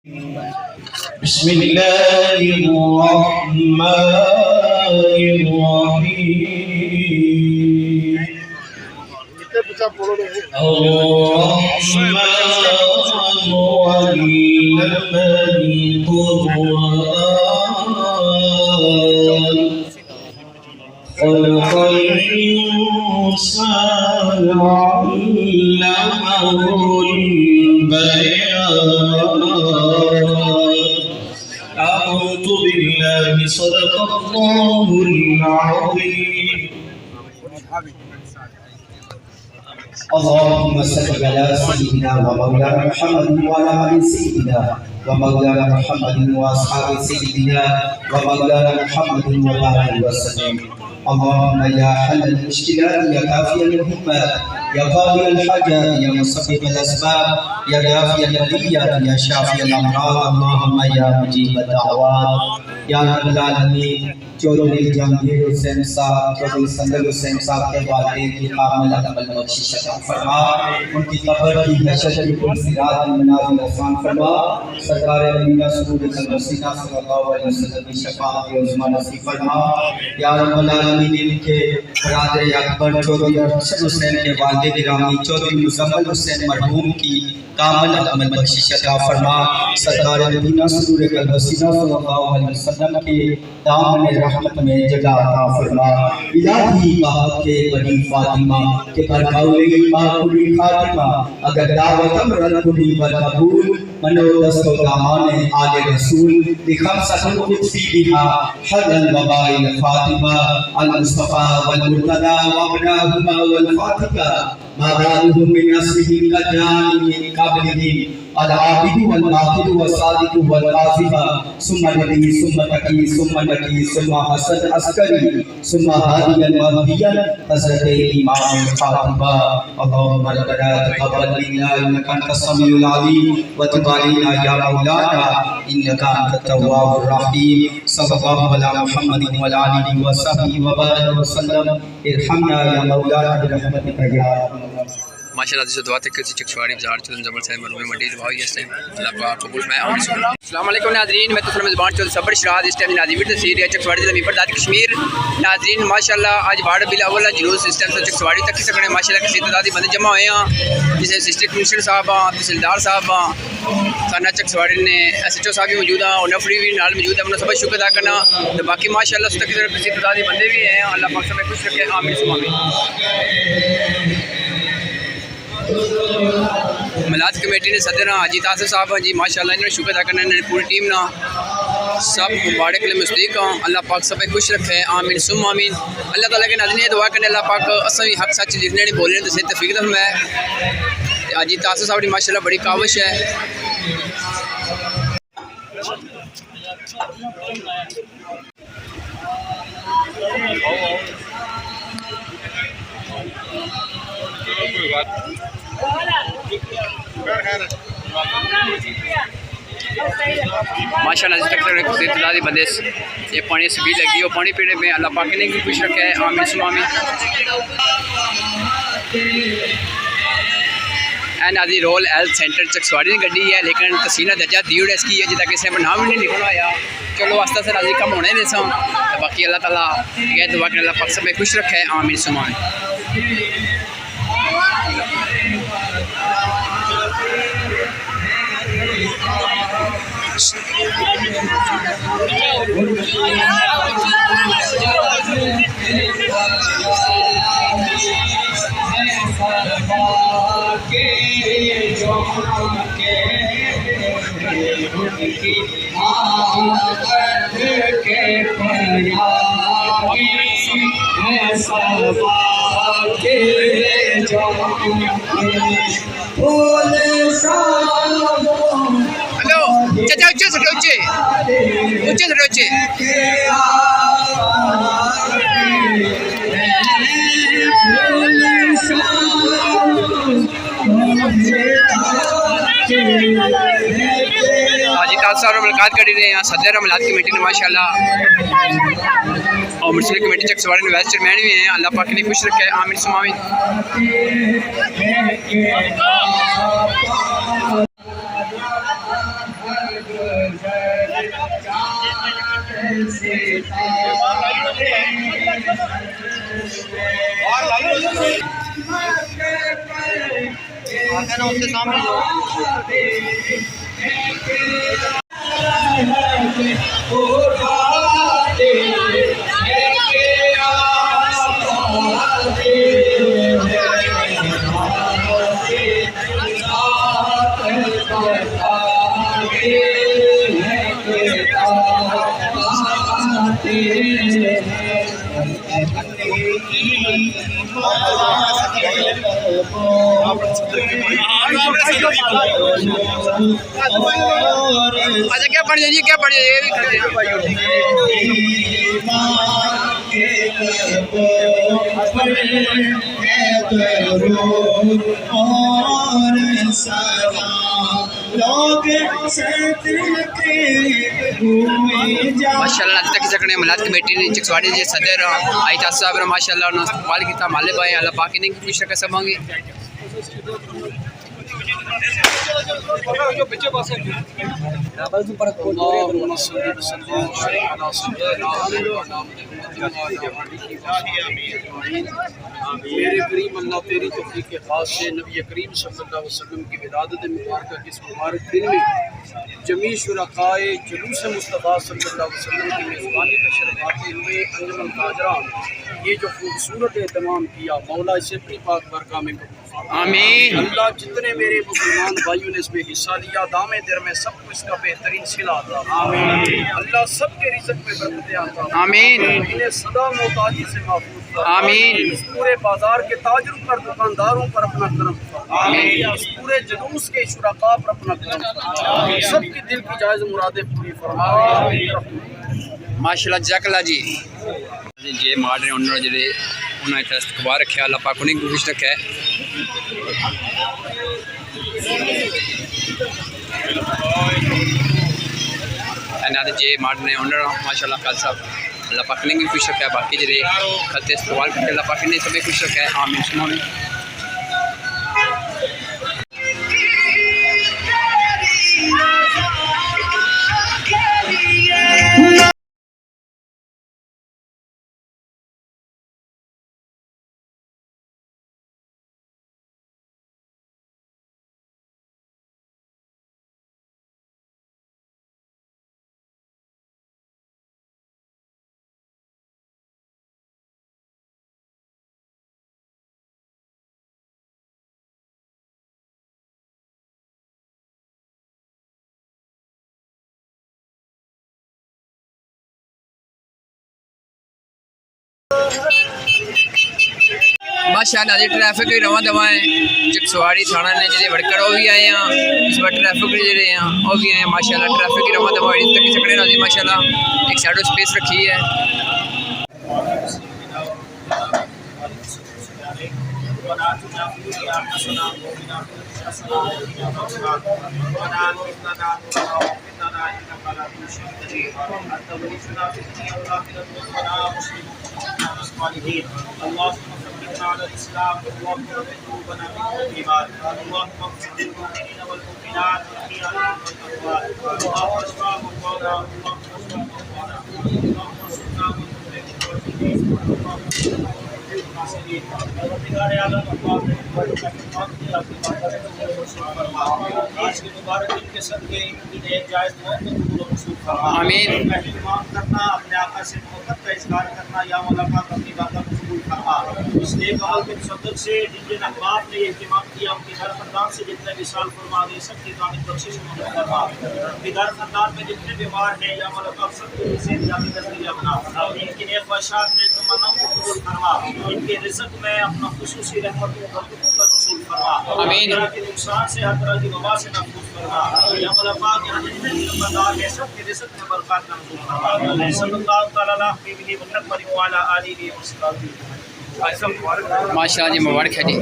बिस्मिल्लाहिर्रहमानिर्रहीम। अर्रहमानु अल्लमल कुरआन खलक़ल इंसान अल्लमहुल बयान। अऊज़ु बिल्लाहि सदक़ल्लाहुल अज़ीम। अल्लाहुम्मा सल्लि अला सय्यिदिना व मौलाना मुहम्मद व अला आलि सय्यिदिना व मौलाना मुहम्मद व अस्हाबि सय्यिदिना व मौलाना मुहम्मद व बारिक वसल्लम। अल्लाहुम्मा या हल्ल मुश्किलात या काफ़ियल हिम्मत या क़ादियल हाजात या मुसब्बिबल अस्बाब या दाफ़ियल बलियात या शाफ़ियल अमराद। अल्लाहुम्मा या मुजीबद दाअवात या रब्बल आलमीन। चौधरी जहांगीर हुसैन साहब, चौधरी संदल हुसैन साहब के वालिदैन की कामिल अमल बख्शिश अता फरमा। उनकी कब्र की हशर की पुरसिरात में मनाज़िल आसान फरमा। सरकार मदीना सरूर वसीला सल्लल्लाहु अलैहि वसल्लम की शफाअत उज़्मा नसीब फरमा। या रब्बल आलमीन। इनके बरादर अकबर चौधरी अरशद हुसैन के वालिद गिरामी चौधरी मुज़म्मिल हुसैन मरहूम की कामिल अमल बख्शिश अता फरमा। सरकार मदीना सरूर वसीला सल्लल्लाहु अलैहि वसल्लम के दामन रहमत में जगह अता फरमा। इलाही बात के बड़ी फातिमा के बरकौले माकुली खातिमा। अगर दावतम रद्दुनी वल कबूल मनो दस्तो दामाने आले रसूल लिखमसतुल कुत्सी बिहा हदल वबाइल फातिमा अल मुस्तफा वल मुर्तदा वबनाहुमा वल फातिका मादानुहुम मिन नस्लिही कजानी मिन कब्लिही अल आबिदु वल माकिदु व सादिकु वल काज़िबा सुम्मा नबी सुम्मा तकी सुम्मा नकी सुम्मा हसन अस्करी सुम्मा हादियन महदियन हज़रत इमाम फातिमा। अल्लाहुम्मा रब्बना तक़ब्बल मिन्ना इन्नका अंतस समीउल अलीम व तुब अलैना या मौलाना इन्नका अंतत तव्वाबुर रहीम। सल्लल्लाहु अला मुहम्मदिन व अला आलिहि व सहबिहि व बारिक व सल्लम। इरहमना या मौलाना बिरहमतिका या अरहमर। माशाल्लाह से दुआ तक किसी चकवाड़ी बाजार चौधरी जमल साहब मरहूम मंडी दवाई इस टाइम अल्लाह पाक कबूल में आमीन। अस्सलाम वालेकुम नाज़रीन, मैं तो मेज़बान चौधरी सबर शराद इस टाइम नाज़ीर तहसील है चकवाड़ी ज़मीन पर दाद कश्मीर। नाज़रीन माशाल्लाह आज बाड़ बिल अव्वल जुलूस इस टाइम से चकवाड़ी तक सकने माशाल्लाह किसी तादाद बंदे जमा हुए हैं, जिसे डिस्ट्रिक्ट कमिश्नर साहब तहसीलदार साहब थाना चकवाड़ी ने SHO साहब भी मौजूद हैं और नफरी भी नाल मौजूद है। उन्होंने सब शुक्र अदा करना तो बाकी माशाल्लाह तक किसी तादाद बंदे भी हैं। अल्लाह पाक सब खुश रखे आमीन सुमामीन। मिलाद कमेटी ने सदर हाजी तासिर साहब जी माशाल्लाह इन्होंने शुक्र अदा करना इन्होंने पूरी टीम ना सब मुबारक ले मुस्तक हों। अल्लाह पाक सब खुश रखे आमीन सुम आमीन। अल्लाह ताला के नाज़रीन दुआ करने अल्लाह पाक असा भी हक सच लिखने नहीं बोलने तो सही तौफीक दे फरमाए। हाजी तासिर साहब की माशाल्लाह बड़ी काविश है। माशाल्लाह तक तादाद बंदे ये पानी से भी लगी और पानी पीने में अल्लाह पाक ने भी खुश रखा है आमीन सुमामीन। एंड आदि रोल हेल्थ सेंटर चकवाड़ी गड्डी है लेकिन तहसील दर्जा दी ओड़ इसकी है जिदा किसी में नाम भी नहीं लिखना होया। चलो आस्ता आस्ता राजी कम होने दे सो बाकी अल्लाह ताला ये दुआ कर अल्लाह पाक सब खुश रखे आमीन सुमामीन। हेलो चाचा ऊंचे से ऊंचे ऊंचे से ऊंचे हाजी तासिर साहब मुलाकात कर रहे हैं सदर मिलाद कमेटी ने माशाल्लाह और मुस्लिम कमेटी चकवाड़ी ने वाइस चेयरमैन भी हैं। अल्लाह पाक ने खुश रखे आमीन सुमामीन। अच्छा क्या पढ़ जाइए, क्या पढ़ जाइए, ये भी करते माशाल्लाह तक सकने मलाद कमेटी ने चिकसवाड़ी जे सदर आयता साहब माशाल्लाह ने इस्तेमाल किया माले भाई अल्लाह पाक ने की खुश रख सकेंगे। मेरे करीम अल्लाह तेरी तौफीक के खास से नबी करीम सल्लल्लाहु अलैहि वसल्लम की विलादत मुबारक के इस मुबारक दिन में जमी शुरकाए जुलूस मुस्तफ़ा सल्लल्लाहु अलैहि वसल्लम की मेज़बानी तशरीफ़ आते हुए अंजुमन ताजरा ये जो खूबसूरत एहतमाम किया मौला इसे अपनी पाक बरका में आमीन। अल्लाह जितने मेरे मुसलमान भाइयों ने इसमें हिस्सा लिया दामे दर में सबको इसका बेहतरीन सिला था। आमीन। अल्लाह सबके रिज़्क़ में बरकतें आता। आमीन। इन्हें सदा मोहताजी से महफूज कर। आमीन। इस पूरे बाजार के ताजरों पर दुकानदारों पर अपना करम कर। आमीन। इस पूरे जुलूस के शुरका पर अपना करम कर। सबकी दिल की जायज़ मुरादें पूरी फरमा। माशाल्लाह जकला जी जे मार रहे उन्होंने जेडे उन्होंने इस्तकबार रखा अल्लाह पाक उन्हें खुश रखा है जे मार रहे उन्होंने माशाल्लाह कल साहब अल्लाह पाक ने भी खुश रखा है बाकी जेडे खलते इस्तकबार करके अल्लाह पाक ने सभी खुश रखा है। आमीन सुनो माशाल्लाह जी ट्रैफिक भी रवा दवा है चिकसवाड़ी थाना ने जो वर्कर वो भी आए हैं इस बार ट्रैफिक जो हैं वो भी आए माशाल्लाह ट्रैफिक की रवा दवा तक सकने ना माशाल्लाह एक साइड स्पेस रखी है। على الإسلام اللهم اغفر ذنوبنا من الإيمان اللهم اغفر للمؤمنين والمؤمنات والأحياء والأموات اللهم اشف مرضانا اللهم اشف مرضانا اللهم ارزقنا من आज के मुबारक दिन के सदक़े एक जायज़ आमीन करना अपने आका से मोहब्बत का इज़हार करना या मुलाकात अपनी बातों को कबूल करना इस नेक अमल के सदक़ से जिनके अहबाब ने एहतिमाम किया उनके घर ख़ानदान से जितने विसाल फरमा गए सबकी कामिल बख्शिश फरमा उनके घर ख़ानदान में जितने बीमार हैं या मुलाकात सबको से जाती नज़रिया बना इनकी नेक ख्वाहिशात नेक तमन्नाओं को कबूल फरमा इनके रिज़्क़ में अपना खुसूसी रहमतों का रसूल फरमा आमीन। हर तरह के नुकसान से हर तरह की वबा से महफूज फरमा या मौला पाक यहाँ जितने भी ज़िम्मेदार हैं सबके रिज़्क़ में बरकत नज़ूल फरमा सल्लल्लाहु तआला अलैहि व सल्लम माशाल्लाह जी मुबारक है जी।